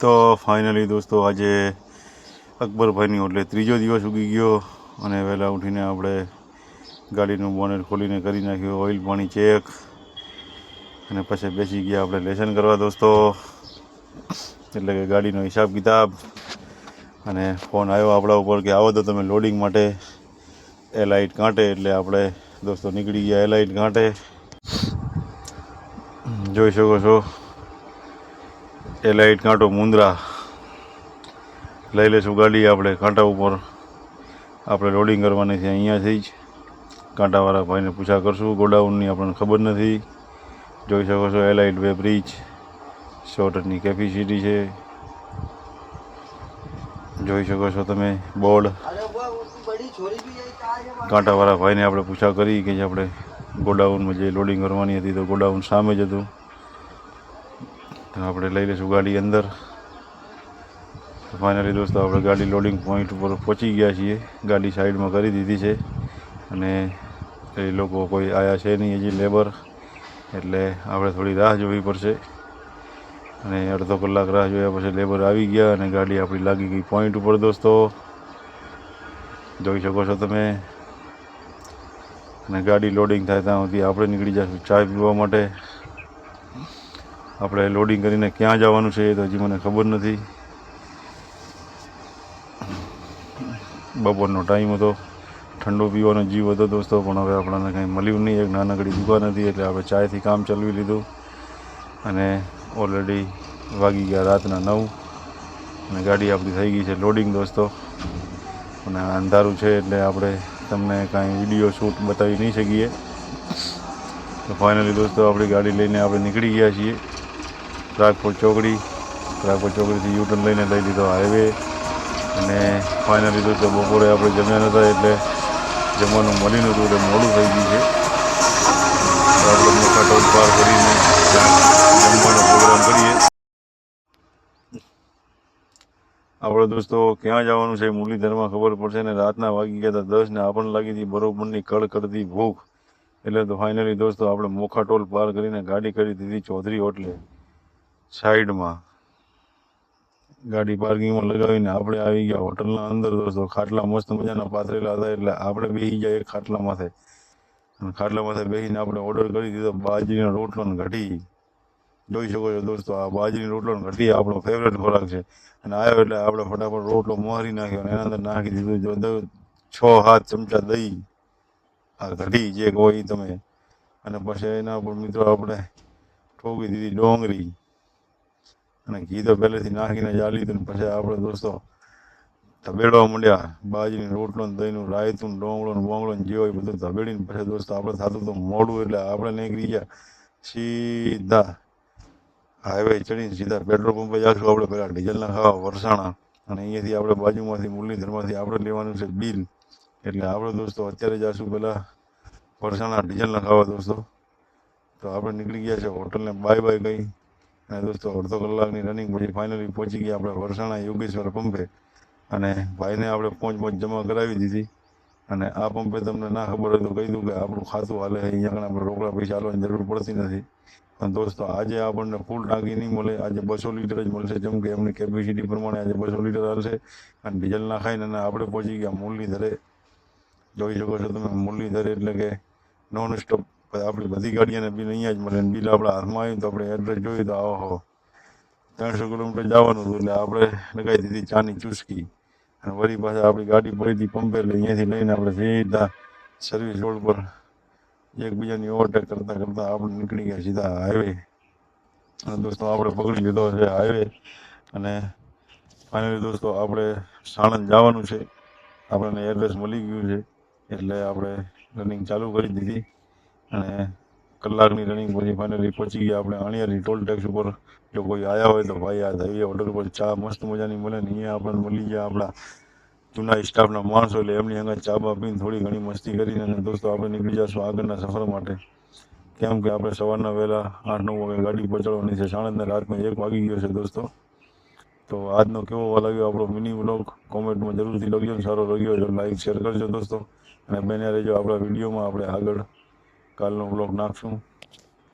તો ફાઇનલી દોસ્તો આજે અકબરભાઈની એટલે ત્રીજો દિવસ ઉગી ગયો અને વહેલા ઉઠીને આપણે ગાડીનું બોનેટ ખોલીને કરી નાખ્યું ઓઇલ પાણી ચેક અને પછી બેસી ગયા આપણે લેસન કરવા દોસ્તો, એટલે કે ગાડીનો હિસાબ કિતાબ. અને ફોન આવ્યો આપણા ઉપર કે આવો તો તમે લોડિંગ માટે એલાઇટ કાંટે, એટલે આપણે દોસ્તો નીકળી ગયા એલાઇટ કાંટે. જોઈ શકો છો એલાઇટ કાંટો મુંદ્રા. લઈ લઈશું ગાડી આપણે કાંટા ઉપર, આપણે લોડિંગ કરવાની છે અહીંયાથી જ. કાંટાવાળા ભાઈને પૂછા કરશું, ગોડાઉનની આપણને ખબર નથી. જોઈ શકો છો એલાઇટ વે બ્રિજ 100 ટનની કેપેસિટી છે. જોઈ શકો છો તમે બોર્ડ. કાંટાવાળા ભાઈને આપણે પૂછા કરી કે જે આપણે ગોડાઉનમાં જે લોડિંગ કરવાની હતી તો ગોડાઉન સામે જ હતું. તો આપણે લઈ લઈશું ગાડી અંદર. ફાઇનલી દોસ્તો આપણે ગાડી લોડિંગ પોઈન્ટ ઉપર પહોંચી ગયા છીએ. ગાડી સાઈડમાં કરી દીધી છે અને એ લોકો કોઈ આવ્યા છે નહીં હજી લેબર, એટલે આપણે થોડી રાહ જોવી પડશે. અને અડધો કલાક રાહ જોયા પછી લેબર આવી ગયા અને ગાડી આપણી લાગી ગઈ પોઈન્ટ ઉપર દોસ્તો. જોઈ શકો છો તમે. અને ગાડી લોડિંગ થાય ત્યાં સુધી આપણે નીકળી જઈશું ચા પીવા માટે. આપણે લોડિંગ કરીને ક્યાં જવાનું છે એ તો હજી મને ખબર નથી. બપોરનો ટાઈમ હતો, ઠંડુ પીવાનો જીવ હતો દોસ્તો, પણ હવે આપણને કંઈ મળ્યું નહીં. એક નાનકડી દુકાન હતી એટલે આપણે ચાયથી કામ ચલાવી લીધું. અને ઓલરેડી વાગી ગયા રાતના 9 અને ગાડી આપણી થઈ ગઈ છે લોડિંગ દોસ્તો. અને અંધારું છે એટલે આપણે તમને કાંઈ વિડીયો શૂટ બતાવી નહીં શકીએ. તો ફાઇનલી દોસ્તો આપણી ગાડી લઈને આપણે નીકળી ગયા છીએ પ્રાગપુર ચોકડી. પ્રાગપુર ચોકડીથી યુટર્ન લઈને લઈ લીધો હાઈવે. અને ફાઇનલી દોસ્તો બપોરે આપણે જમ્યા નહોતા એટલે જમવાનું મળી નહોતું એટલે મોડું થઈ ગયું છે. તો આપણે મોટા ટોલ પાર કરીને જમવાનો પ્રોગ્રામ કરીએ. આપણે દોસ્તો ક્યાં જવાનું છે મુરલીધરમાં ખબર પડશે ને. રાતના વાગી ગયા હતા 10 ને આપણને લાગી હતી બરોબરની કડકડતી ભૂખ. એટલે તો ફાઇનલી દોસ્તો આપણે મોખા ટોલ પાર કરીને ગાડી કરી દીધી ચૌધરી હોટલે સાઈડમાં. ગાડી પાર્કિંગમાં લગાવીને આપણે આવી ગયા હોટલના અંદર દોસ્તો. ખાટલા મસ્ત મજાના પાથરેલા હતા એટલે આપણે બેસી જાય એક ખાટલા માથે. અને ખાટલા માથે બેસીને આપણે ઓર્ડર કરી દીધો બાજરીનો રોટલો ને કઢી. જોઈ શકો છો દોસ્તો આ બાજરીનો રોટલો ને કઢી આપણો ફેવરેટ ખોરાક છે. અને આવ્યો એટલે આપણે ફટાફટ રોટલો મોહરી નાખ્યો અને એના અંદર નાખી દીધું જો 6-7 ચમચા દહીં, આ કઢી જે કહો એ તમે. અને પછી એના ઉપર મિત્રો આપણે ઠોકી દીધી ડોંગળી અને ઘી તો પહેલેથી નાખીને જ લીધું. ને પછી આપણે દોસ્તો ધબેડવા માંડ્યા બાજરીનો રોટલો ને દહીંનું રાયતું ડોંગળો ને બોંગળો ને જે હોય બધું ધબેડીને પછી દોસ્તો આપણે થતું તો મોડું એટલે આપણે નીકળી ગયા સીધા હાઈવે ચડીને સીધા પેટ્રોલ પંપે જાશું આપણે પહેલાં ડીઝલના ખાવા વરસાણા. અને અહીંયાથી આપણે બાજુમાંથી મુરલીધરમાંથી આપણે લેવાનું છે બિલ. એટલે આપણે દોસ્તો અત્યારે જાશું પહેલાં વરસાણા ડીઝલના ખાવા દોસ્તો. તો આપણે નીકળી ગયા છે હોટલને બાય બાય કહી. અને દોસ્તો અડધો કલાકની રનિંગ પછી ફાઇનલી પહોંચી ગયા આપણે વરસાણા યોગેશ્વર પંપે. અને ભાઈને આપણે પહોંચ જમા કરાવી દીધી. અને આ પંપે તમને ના ખબર હોય તો કહી દઉં કે આપણું ખાતું હાલે અહીંયા આગળ આપણે રોકડા પૈસા હાલવાની જરૂર પડતી નથી. પણ દોસ્તો આજે આપણને ફૂલ ટાંકી નહીં મળે, આજે 200 લીટર જ મળશે. જેમ કે એમની કેપેસિટી પ્રમાણે આજે 200 લીટર હાલશે. અને ડીઝલ નાખાઈને અને આપણે પહોંચી ગયા મુરલીધરે. જોઈ શકો છો તમે મુરલીધર એટલે કે નોન સ્ટોપ. આપણી બધી ગાડીઓને બિલ અહીંયા જ મળે. બિલ આપણા હાથમાં આવ્યું તો આપણે એડ્રેસ જોયું તો આવો 300 કિલોમીટર જવાનું હતું એટલે આપણે લગાવી દીધી ચાની ચુસ્કી. અને વળી પાછા આપણી ગાડી પડી હતી પંપે એટલે અહીંયાથી લઈને આપણે સીધા સર્વિસ રોડ પર એકબીજાની ઓવરટેક કરતાં કરતાં આપણે નીકળી ગયા સીધા હાઈવે. અને દોસ્તો આપણે પકડી લીધો છે હાઈવે. અને ફાઇનલી દોસ્તો આપણે સાણંદ જવાનું છે. આપણને એડ્રેસ મળી ગયું છે એટલે આપણે રનિંગ ચાલુ કરી દીધી. અને કલાકની રનિંગ પછી ફાઇનલી પહોંચી ગયા આપણે અણિયારી ટોલ ટેક્સ ઉપર. જો કોઈ આવ્યા હોય તો ભાઈ આ હાઈવે હોટલ ઉપર ચા મસ્ત મજાની મળે ને અહીંયા આપણને મળી ગયા આપણા જૂના સ્ટાફના માણસો. એટલે એમની આગળ ચા બા પીને થોડી ઘણી મસ્તી કરીને અને દોસ્તો આપણે નીકળી જઈશું આગળના સફર માટે. કેમ કે આપણે સવારના વહેલા 8-9 વાગે ગાડી પહોંચાડવાની છે સાણંદને. રાતનો 1 વાગી ગયો છે દોસ્તો. તો આજનો કેવો લાગ્યો આપણો મિની વ્લોગ કોમેન્ટમાં જરૂરથી લખજો. સારો લાગ્યો તો લાઈક શેર કરજો દોસ્તો. અને બન્યા રહેજો આપણા વિડીયોમાં. આપણે આગળ કાલનો વ્લોગ નાખશું.